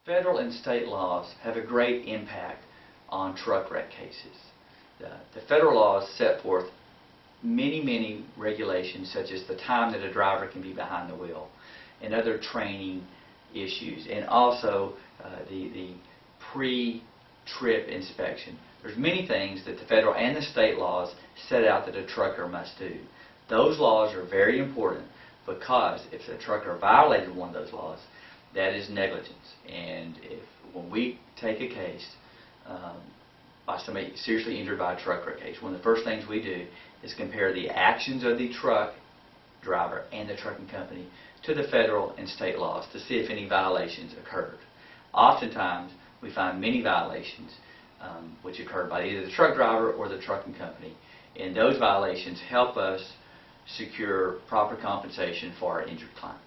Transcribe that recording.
Federal and state laws have a great impact on truck wreck cases. The federal laws set forth many regulations, such as the time that a driver can be behind the wheel and other training issues, and also the pre-trip inspection. There's many things that the federal and the state laws set out that a trucker must do. Those laws are very important because if the trucker violated one of those laws, that is negligence. And when we take a case by somebody seriously injured by a truck wreck case, one of the first things we do is compare the actions of the truck driver and the trucking company to the federal and state laws to see if any violations occurred. Oftentimes, we find many violations which occurred by either the truck driver or the trucking company, and those violations help us secure proper compensation for our injured client.